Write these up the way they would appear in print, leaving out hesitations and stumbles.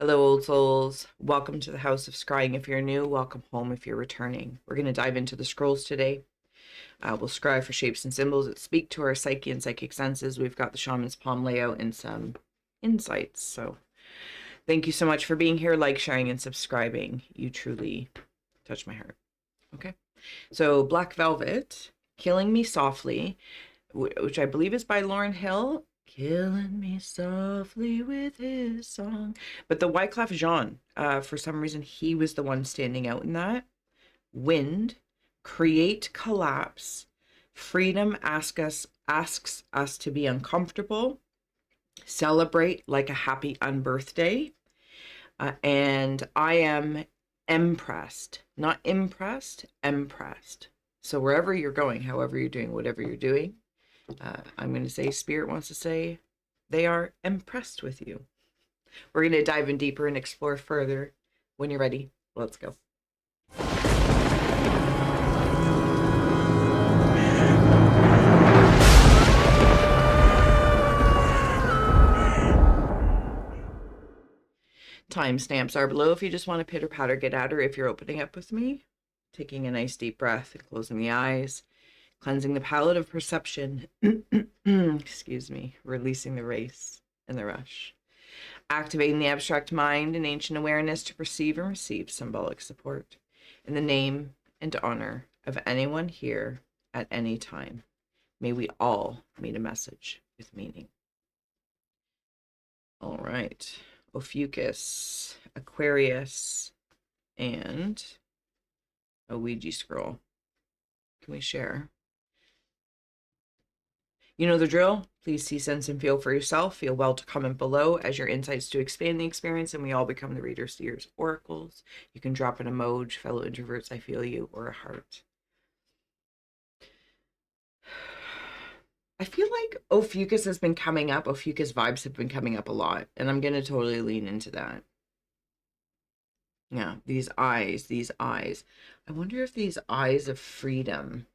Hello, old souls. Welcome to the House of Scrying if you're new. Welcome home if you're returning. We're going to dive into the scrolls today. We'll scry for shapes and symbols that speak to our psyche and psychic senses. We've got the shaman's palm layout and some insights. So thank you so much for being here, like, sharing, and subscribing. You truly touch my heart. Okay. So Black Velvet, Killing Me Softly, which I believe is by Lauryn Hill. Killing me softly with his song. But the Wyclef Jean, for some reason, he was the one standing out in that. Wind, create collapse. Freedom asks us to be uncomfortable. Celebrate like a happy unbirthday. And I am impressed, not impressed, impressed. So wherever you're going, however you're doing, whatever you're doing, I'm going to say Spirit wants to say they are impressed with you. We're going to dive in deeper and explore further. When you're ready, let's go. Timestamps are below if you just want to pitter patter get at her. If you're opening up with me, taking a nice deep breath and closing the eyes, cleansing the palette of perception. Excuse me, releasing the race and the rush. Activating the abstract mind and ancient awareness to perceive and receive symbolic support. In the name and honor of anyone here at any time, may we all meet a message with meaning. All right. Ophiuchus, Aquarius, and a Ouija scroll. Can we share? You know the drill. Please see, sense, and feel for yourself. Feel well to comment below as your insights to expand the experience, and we all become the readers, seers, oracles. You can drop an emoji, fellow introverts, I feel you, or a heart. I feel like Ophiuchus has been coming up. Ophiuchus vibes have been coming up a lot, and I'm going to totally lean into that. Yeah, these eyes, these eyes. I wonder if these eyes of freedom,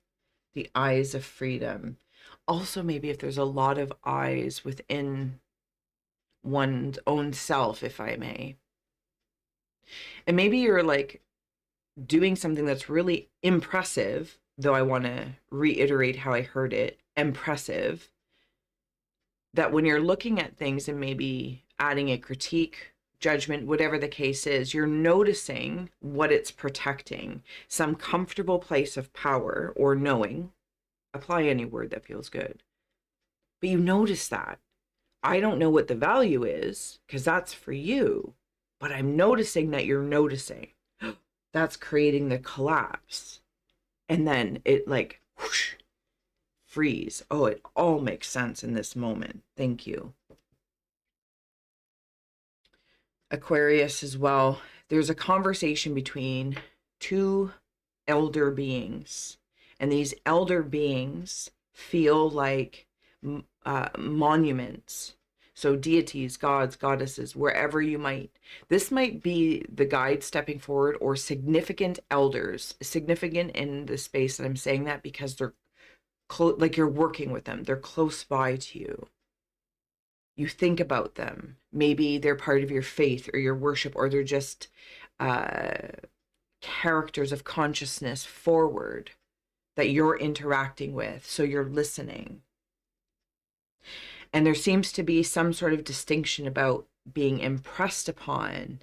the eyes of freedom, also maybe if there's a lot of eyes within one's own self, if I may. And maybe you're like doing something that's really impressive, though I want to reiterate how I heard it, impressive, that when you're looking at things and maybe adding a critique, judgment, whatever the case is, you're noticing what it's protecting, some comfortable place of power or knowing. Apply any word that feels good. But you notice that. I don't know what the value is because that's for you, but I'm noticing that you're noticing. That's creating the collapse. And then it like whoosh, freeze. Oh, it all makes sense in this moment. Thank you. Aquarius as well. There's a conversation between two elder beings, and these elder beings feel like monuments. So deities, gods, goddesses, wherever you might. This might be the guide stepping forward, or significant elders, significant in the space that I'm saying that because they're like you're working with them. They're close by to you. You think about them. Maybe they're part of your faith or your worship, or they're just characters of consciousness forward that you're interacting with. So you're listening. And there seems to be some sort of distinction about being impressed upon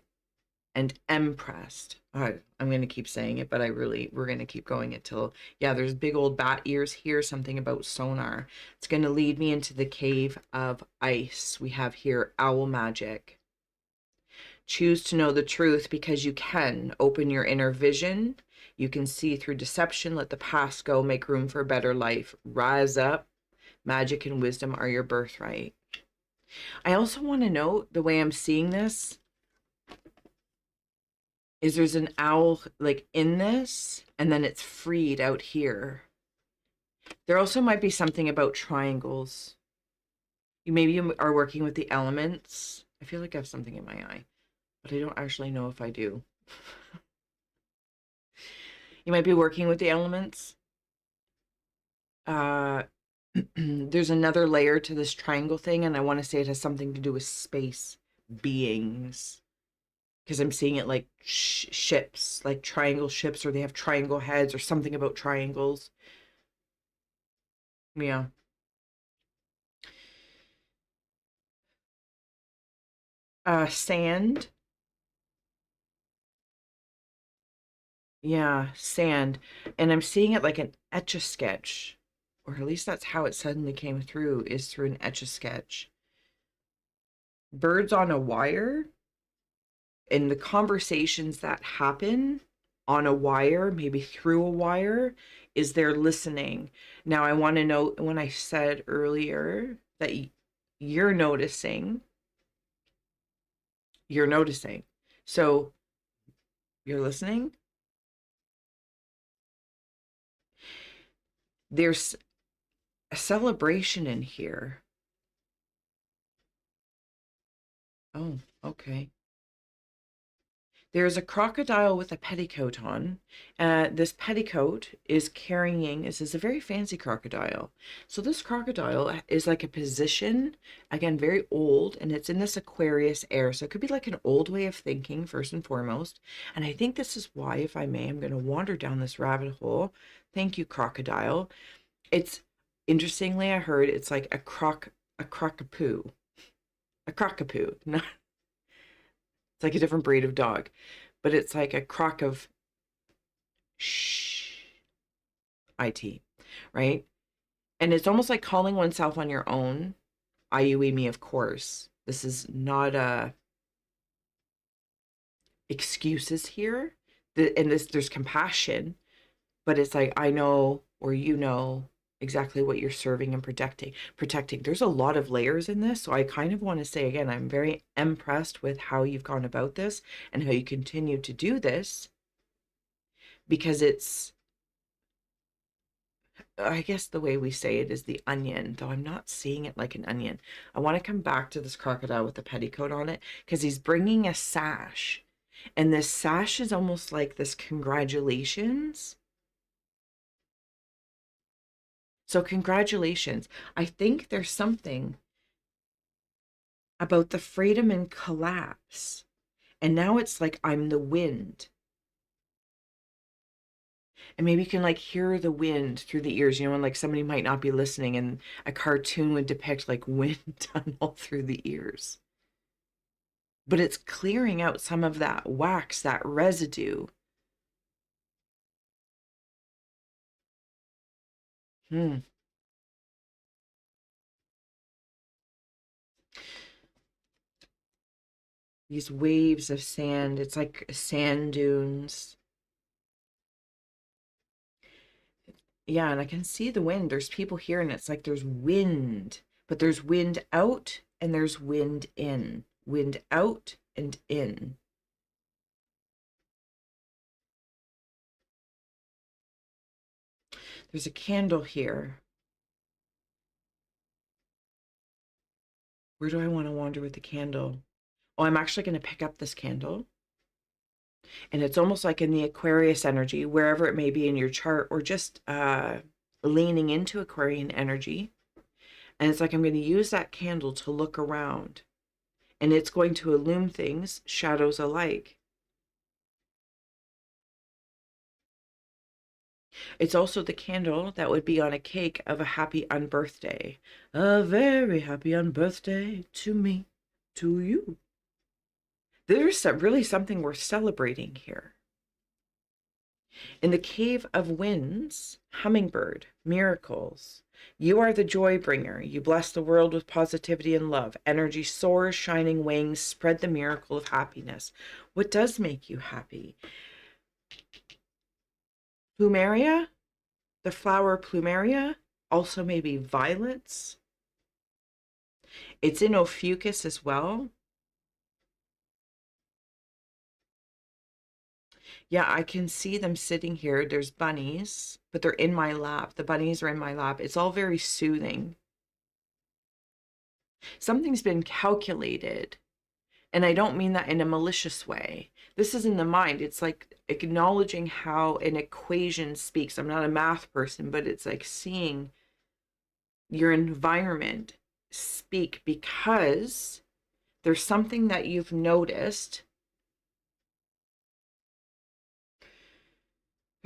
and impressed. I'm going to keep saying it, but we're going to keep going until, yeah, there's big old bat ears here, something about sonar. It's going to lead me into the cave of ice. We have here owl magic. Choose to know the truth because you can. Open your inner vision. You can see through deception. Let the past go. Make room for a better life. Rise up. Magic and wisdom are your birthright. I also want to note the way I'm seeing this is there's an owl like in this, and then it's freed out here. There also might be something about triangles. You maybe are working with the elements. I feel like I have something in my eye, but I don't actually know if I do. You might be working with the elements. There's another layer to this triangle thing, and I want to say it has something to do with space, beings. because I'm seeing it like ships, like triangle ships, or they have triangle heads or something about triangles. Yeah. Sand. Yeah, sand. And I'm seeing it like an etch-a-sketch, or at least that's how it suddenly came through, is through an etch-a-sketch. Birds on a wire, and the conversations that happen on a wire, maybe through a wire, is they're listening. Now, I want to know, when I said earlier that you're noticing, you're noticing. So you're listening. There's a celebration in here. Oh, okay. There's a crocodile with a petticoat on. This petticoat is carrying, this is a very fancy crocodile. So this crocodile is like a position, again, very old, and it's in this Aquarius air. So it could be like an old way of thinking, first and foremost. And I think this is why, if I may, I'm going to wander down this rabbit hole. Thank you, crocodile. It's, interestingly, I heard it's like a crockapoo. A crockapoo. Not, it's like a different breed of dog, but it's like a crock of it, right? And it's almost like calling oneself on your own. IUE me, of course. This is not a excuses here. And there's compassion, but it's like, I know, or you know exactly what you're serving and protecting. There's a lot of layers in this. So I kind of want to say again, I'm very impressed with how you've gone about this and how you continue to do this, because it's, I guess the way we say it is the onion, though I'm not seeing it like an onion. I want to come back to this crocodile with the petticoat on it, because he's bringing a sash. And this sash is almost like this congratulations. So congratulations. I think there's something about the freedom and collapse. And now it's like I'm the wind. And maybe you can like hear the wind through the ears, you know, and like somebody might not be listening, and a cartoon would depict like wind tunnel through the ears. But it's clearing out some of that wax, that residue. Hmm. These waves of sand, it's like sand dunes. Yeah, and I can see the wind. There's people here, and it's like there's wind, but there's wind out and there's wind in. Wind out and in. There's a candle here. Where do I want to wander with the candle? Oh, I'm actually going to pick up this candle. And it's almost like in the Aquarius energy, wherever it may be in your chart, or just leaning into Aquarian energy. And it's like I'm going to use that candle to look around. And it's going to illumine things, shadows alike. It's also the candle that would be on a cake of a happy unbirthday. A very happy unbirthday to me, to you. There's really something worth celebrating here. In the cave of winds, hummingbird, miracles. You are the joy bringer. You bless the world with positivity and love. Energy soars, shining wings, spread the miracle of happiness. What does make you happy? Plumeria, the flower plumeria, also maybe violets. It's in Ophiuchus as well. Yeah, I can see them sitting here. There's bunnies, but they're in my lap. The bunnies are in my lap. It's all very soothing. Something's been calculated. And I don't mean that in a malicious way. This is in the mind. It's like acknowledging how an equation speaks. I'm not a math person, but it's like seeing your environment speak, because there's something that you've noticed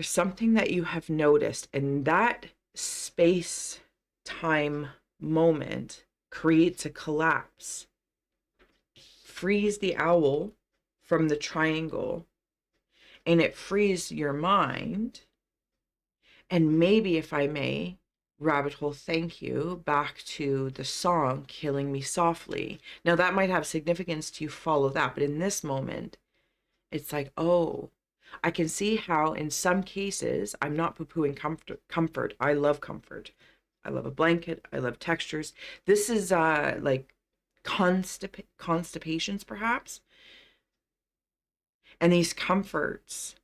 There's something that you have noticed, and that space time moment creates a collapse, frees the owl from the triangle, and it frees your mind. And maybe, if I may, rabbit hole, thank you, back to the song Killing Me Softly. Now that might have significance to you, follow that, but in this moment it's like, oh, I can see how in some cases, I'm not poo-pooing comfort. I love comfort. I love a blanket. I love textures. This is like constipations perhaps, and these comforts,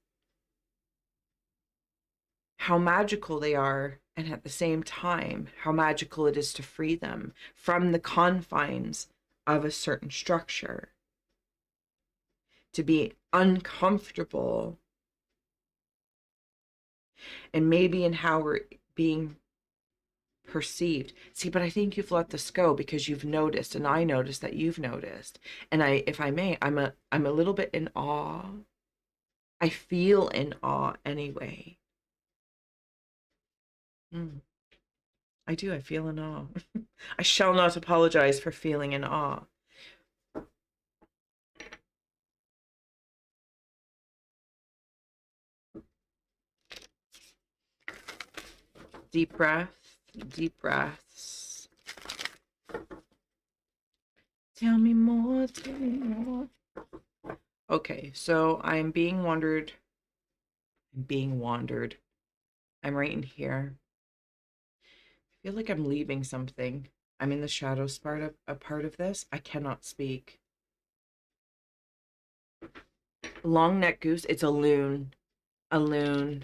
how magical they are, and at the same time how magical it is to free them from the confines of a certain structure, to be uncomfortable, and maybe in how we're being perceived. See, but I think you've let this go because you've noticed, and I noticed that you've noticed. And I, if I may, I'm a little bit in awe. I feel in awe anyway. I do. I feel in awe. I shall not apologize for feeling in awe. Deep breath, deep breaths. Tell me more, tell me more. Okay, so I'm being wandered. I'm right in here. I feel like I'm leaving something. I'm in the shadows part of a part of this. I cannot speak. Long neck goose. It's a loon. A loon.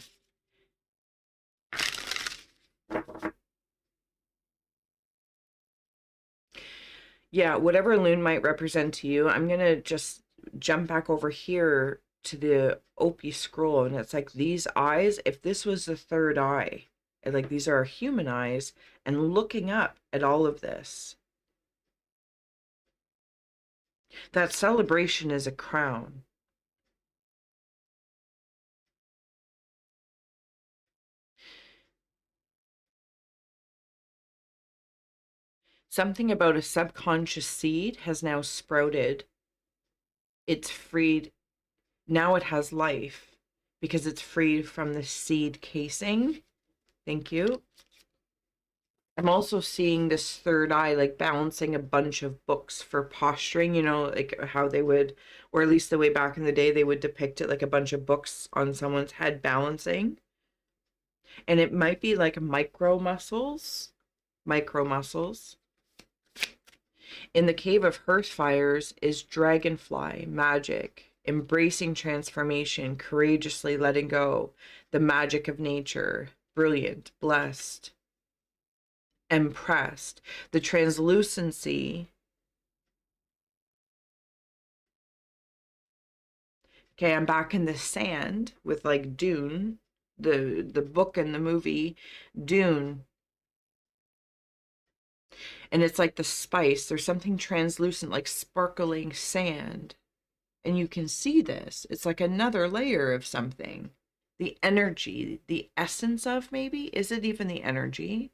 Yeah, whatever loon might represent to you, I'm gonna just jump back over here to the Opie scroll, and it's like these eyes, if this was the third eye, and like these are human eyes, and looking up at all of this. That celebration is a crown. Something about a subconscious seed has now sprouted. It's freed. Now it has life because it's freed from the seed casing. Thank you. I'm also seeing this third eye, like balancing a bunch of books for posturing, you know, like how they would, or at least the way back in the day, they would depict it like a bunch of books on someone's head balancing. And it might be like micro muscles. In the cave of hearth fires is dragonfly magic, embracing transformation, courageously letting go, the magic of nature, brilliant, blessed, impressed. The translucency. Okay, I'm back in the sand with like Dune, the book and the movie Dune. And it's like the spice. There's something translucent, like sparkling sand. And you can see this. It's like another layer of something. The energy, the essence of, maybe? Is it even the energy?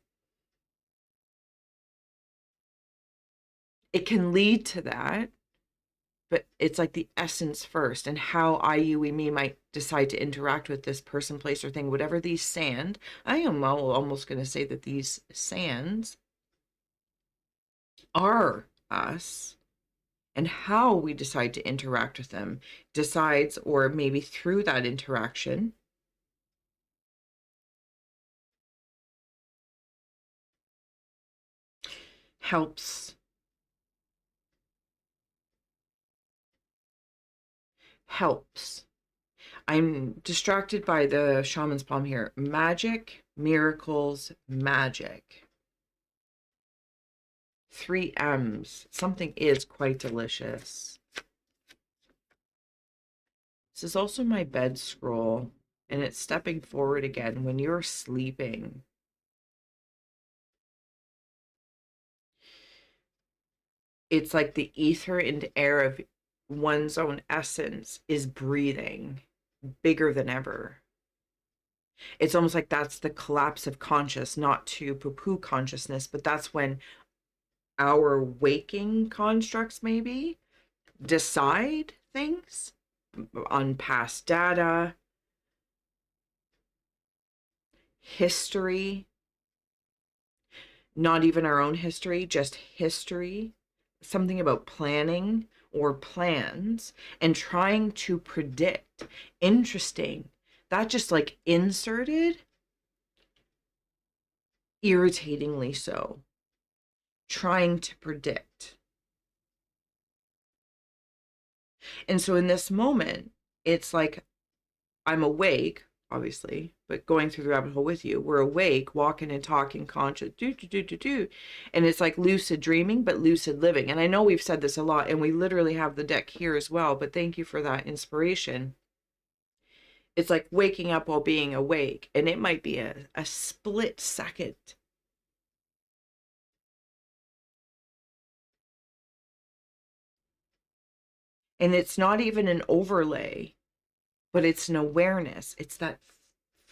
It can lead to that, but it's like the essence first, and how I, you, we, me might decide to interact with this person, place, or thing, whatever these sand. I am almost going to say that these sands are us, and how we decide to interact with them decides, or maybe through that interaction, helps helps. I'm distracted by the shaman's palm here. Magic, miracles, magic. 3 M's. Something is quite delicious. This is also my bed scroll, and it's stepping forward again when you're sleeping. It's like the ether and air of one's own essence is breathing bigger than ever. It's almost like that's the collapse of conscious, not to poo-poo consciousness, but that's when our waking constructs maybe decide things on past data, history, not even our own history, just history, something about planning or plans and trying to predict. Interesting. That just like inserted, irritatingly so, trying to predict. And so in this moment, it's like I'm awake, obviously, but going through the rabbit hole with you, we're awake, walking and talking, conscious, do. And it's like lucid dreaming, but lucid living. And I know we've said this a lot, and we literally have the deck here as well, but thank you for that inspiration. It's like waking up while being awake, and it might be a split second. And it's not even an overlay, but it's an awareness. It's that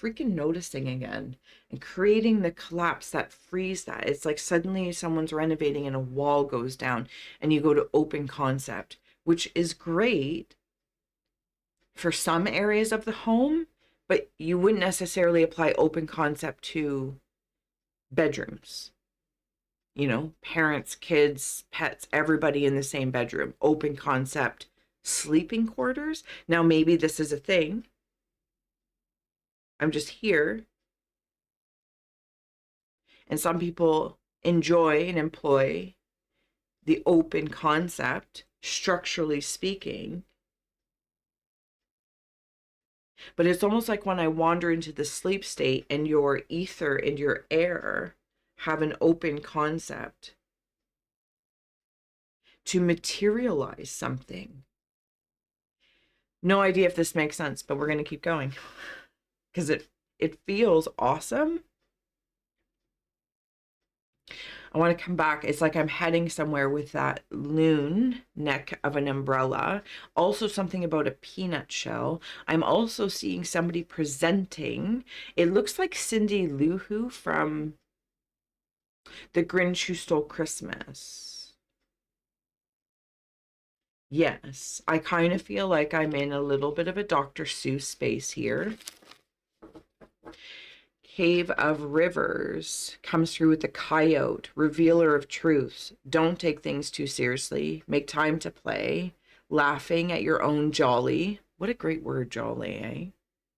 freaking noticing again and creating the collapse that frees that. It's like suddenly someone's renovating and a wall goes down and you go to open concept, which is great for some areas of the home, but you wouldn't necessarily apply open concept to bedrooms. You know, parents, kids, pets, everybody in the same bedroom, open concept, sleeping quarters. Now, maybe this is a thing. I'm just here. And some people enjoy and employ the open concept, structurally speaking. But it's almost like when I wander into the sleep state and your ether and your air have an open concept to materialize something. No idea if this makes sense, but we're going to keep going because it feels awesome. I want to come back. It's like I'm heading somewhere with that loon neck of an umbrella. Also something about a peanut shell. I'm also seeing somebody presenting. It looks like Cindy Lou Who from The Grinch Who Stole Christmas. Yes, I kind of feel like I'm in a little bit of a Dr. Seuss space here. Cave of Rivers comes through with the coyote, revealer of truths. Don't take things too seriously. Make time to play. Laughing at your own jolly. What a great word, jolly, eh?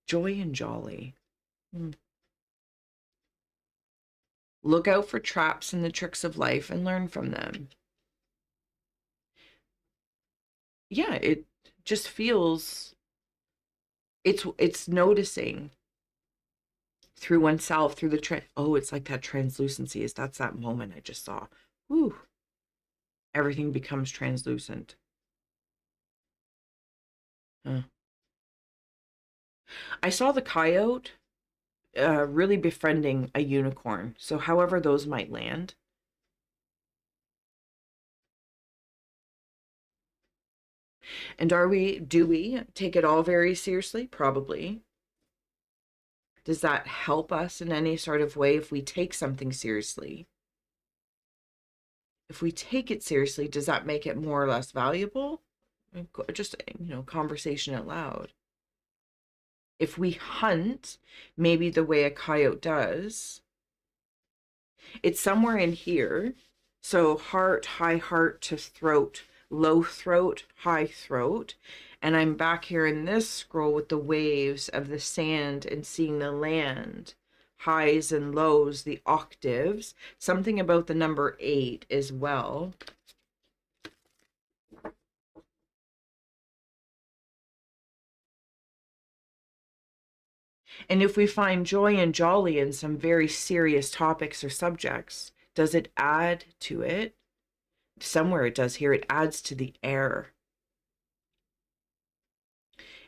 Joy and jolly. Look out for traps and the tricks of life and learn from them. Yeah, it just feels, it's noticing through oneself, through the it's like that translucency. That's that moment I just saw. Whew. Everything becomes translucent. I saw the coyote really befriending a unicorn. So however those might land. And do we take it all very seriously? Probably. Does that help us in any sort of way if we take something seriously? If we take it seriously, does that make it more or less valuable? Just, conversation out loud. If we hunt, maybe the way a coyote does, it's somewhere in here. So heart, high heart to throat, low throat, high throat. And I'm back here in this scroll with the waves of the sand and seeing the land, highs and lows, the octaves, something about the number 8 as well. And if we find joy and jolly in some very serious topics or subjects, does it add to it? Somewhere it does here. It adds to the air.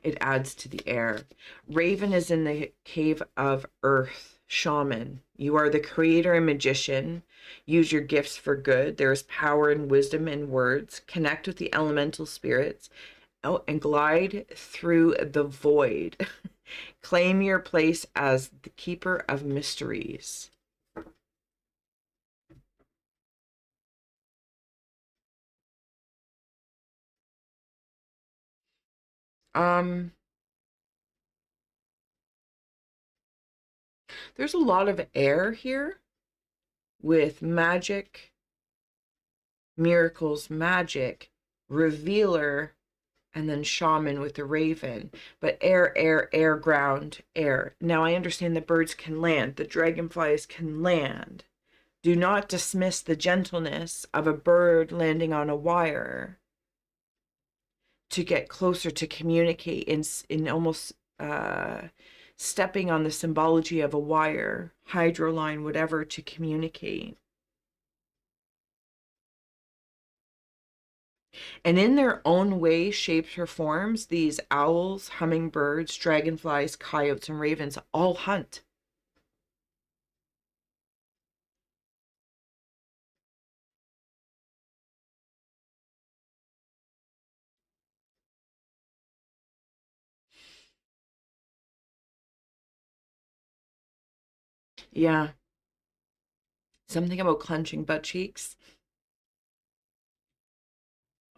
It adds to the air. Raven is in the cave of earth. Shaman, you are the creator and magician. Use your gifts for good. There is power and wisdom in words. Connect with the elemental spirits. Oh, and glide through the void. Claim your place as the keeper of mysteries. There's a lot of air here with magic, miracles, magic, revealer, and then shaman with the raven. But air, air, air, ground, air. Now I understand the birds can land, the dragonflies can land. Do not dismiss the gentleness of a bird landing on a wire to get closer, to communicate in almost stepping on the symbology of a wire, hydroline, whatever, to communicate. And in their own way, shapes or forms, these owls, hummingbirds, dragonflies, coyotes, and ravens all hunt. Yeah. Something about clenching butt cheeks.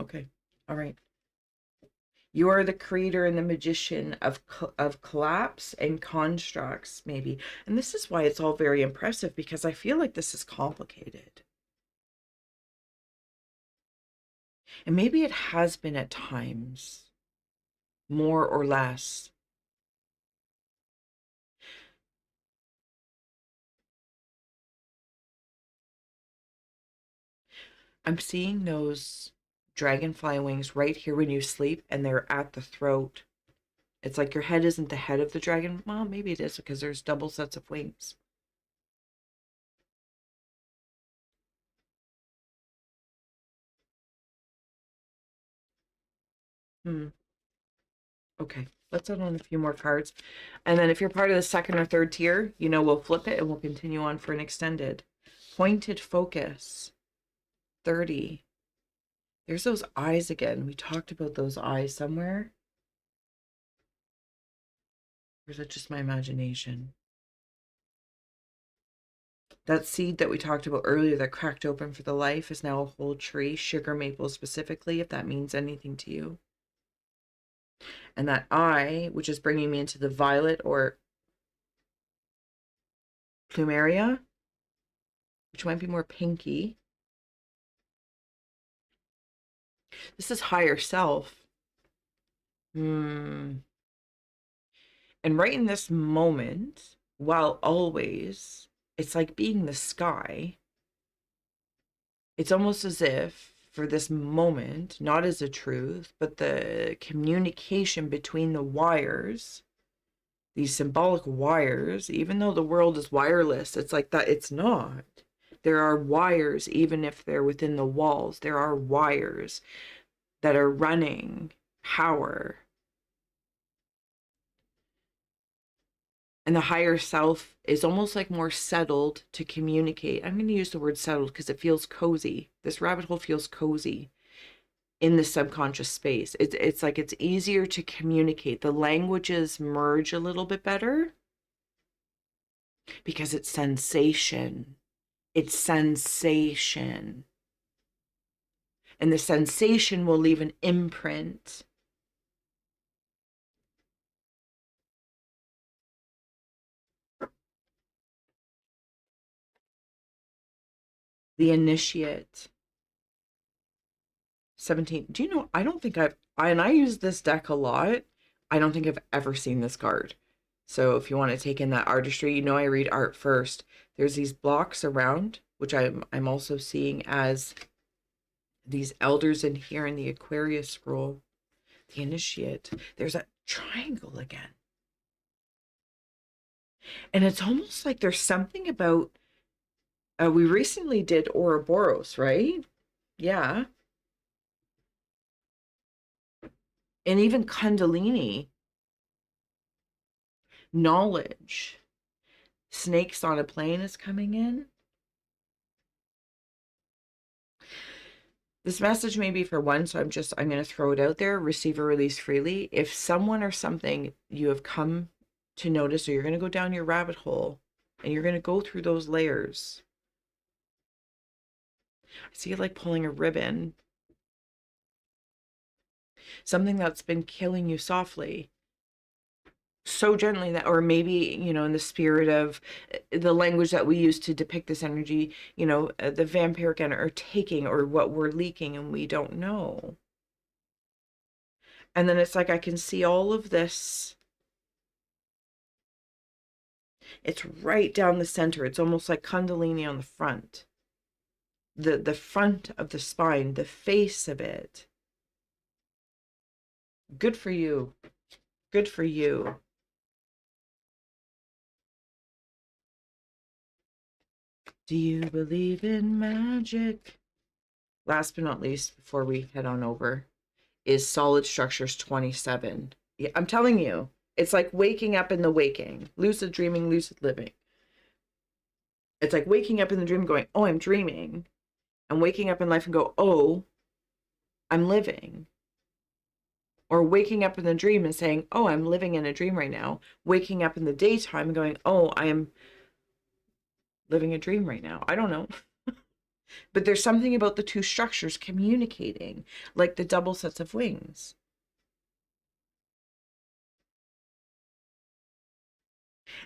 Okay. All right. You are the creator and the magician of collapse and constructs, maybe. And this is why it's all very impressive, because I feel like this is complicated. And maybe it has been at times, more or less. I'm seeing those dragonfly wings right here when you sleep, and they're at the throat. It's like your head isn't the head of the dragon. Well, maybe it is, because there's double sets of wings. Okay, let's add on a few more cards. And then if you're part of the second or third tier, we'll flip it and we'll continue on for an extended. Pointed focus, 30. There's those eyes again. We talked about those eyes somewhere. Or is it just my imagination? That seed that we talked about earlier that cracked open for the life is now a whole tree, sugar maple specifically, if that means anything to you. And that eye, which is bringing me into the violet or plumeria, which might be more pinky. This is higher self. And right in this moment, while always, it's like being the sky. It's almost as if for this moment, not as a truth, but the communication between the wires, these symbolic wires, even though the world is wireless, it's like that. It's not. There are wires, even if they're within the walls. There are wires that are running power. And the higher self is almost like more settled to communicate. I'm going to use the word settled because it feels cozy. This rabbit hole feels cozy in the subconscious space. It's like it's easier to communicate. The languages merge a little bit better because it's sensation. It's sensation. And the sensation will leave an imprint. The initiate. 17. Do you know, I don't think and I use this deck a lot. I don't think I've ever seen this card. So if you want to take in that artistry, I read art first. There's these blocks around, which I'm also seeing as these elders in here in the Aquarius scroll. The initiate. There's a triangle again. And it's almost like there's something about, we recently did Ouroboros, right? Yeah. And even Kundalini. Knowledge. Snakes on a plane is coming in. This message may be for one, so I'm going to throw it out there. Receive or release freely. If someone or something you have come to notice, or you're going to go down your rabbit hole and you're going to go through those layers. I see it like pulling a ribbon. Something that's been killing you softly, so gently, that, or maybe, you know, in the spirit of the language that we use to depict this energy, you know, the vampiric energy, or taking, or what we're leaking and we don't know. And then it's like I can see all of this. It's right down the center. It's almost like Kundalini on the front. The front of the spine, the face of it. Good for you. Good for you. Do you believe in magic? Last but not least, before we head on over, is Solid Structures 27. Yeah, I'm telling you, it's like waking up in the waking. Lucid dreaming, lucid living. It's like waking up in the dream going, oh, I'm dreaming. And waking up in life and go, oh, I'm living. Or waking up in the dream and saying, oh, I'm living in a dream right now. Waking up in the daytime and going, oh, I am living a dream right now. I don't know. But there's something about the two structures communicating, like the double sets of wings.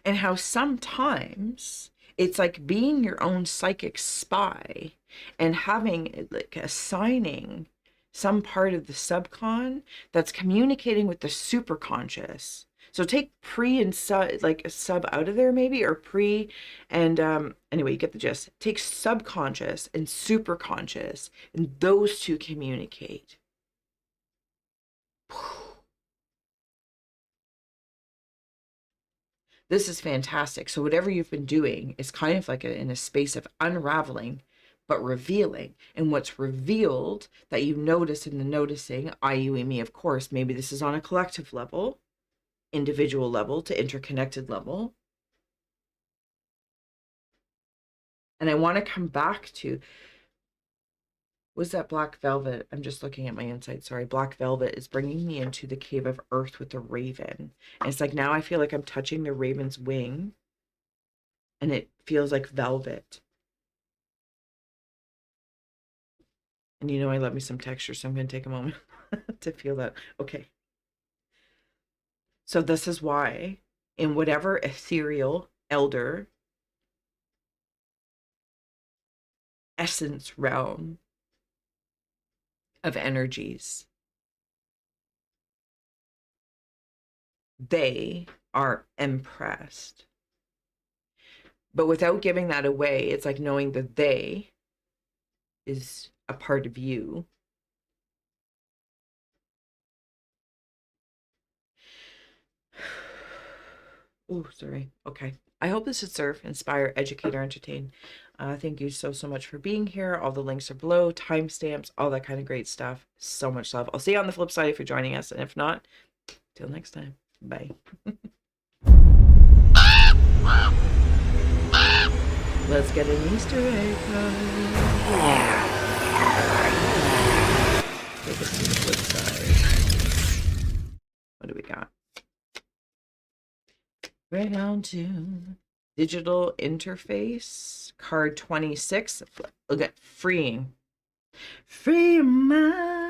And how sometimes it's like being your own psychic spy and having, like, assigning some part of the subcon that's communicating with the superconscious. So take pre and sub, like a sub out of there maybe, or pre and anyway, you get the gist. Take subconscious and superconscious, and those two communicate. This is fantastic. So whatever you've been doing is kind of like in a space of unraveling, but revealing. And what's revealed that you notice in the noticing, I, you, and me, of course, maybe this is on a collective level, individual level to interconnected level. And I want to come back to, was that black velvet? I'm just looking at my insight. Sorry. Black velvet is bringing me into the cave of earth with the raven. And it's like, now I feel like I'm touching the raven's wing and it feels like velvet. And you know, I love me some texture, so I'm going to take a moment to feel that. Okay. So this is why in whatever ethereal, elder, essence realm of energies, they are impressed. But without giving that away, it's like knowing that they is a part of you. Oh, sorry. Okay. I hope this would serve, inspire, educate, or entertain. Thank you so much for being here. All the links are below, timestamps, all that kind of great stuff. So much love. I'll see you on the flip side if you're joining us. And if not, till next time. Bye. Let's get an Easter egg. Take us to the flip side. What do we got? Right on to digital interface, card 26. Look at freeing. Free your mind.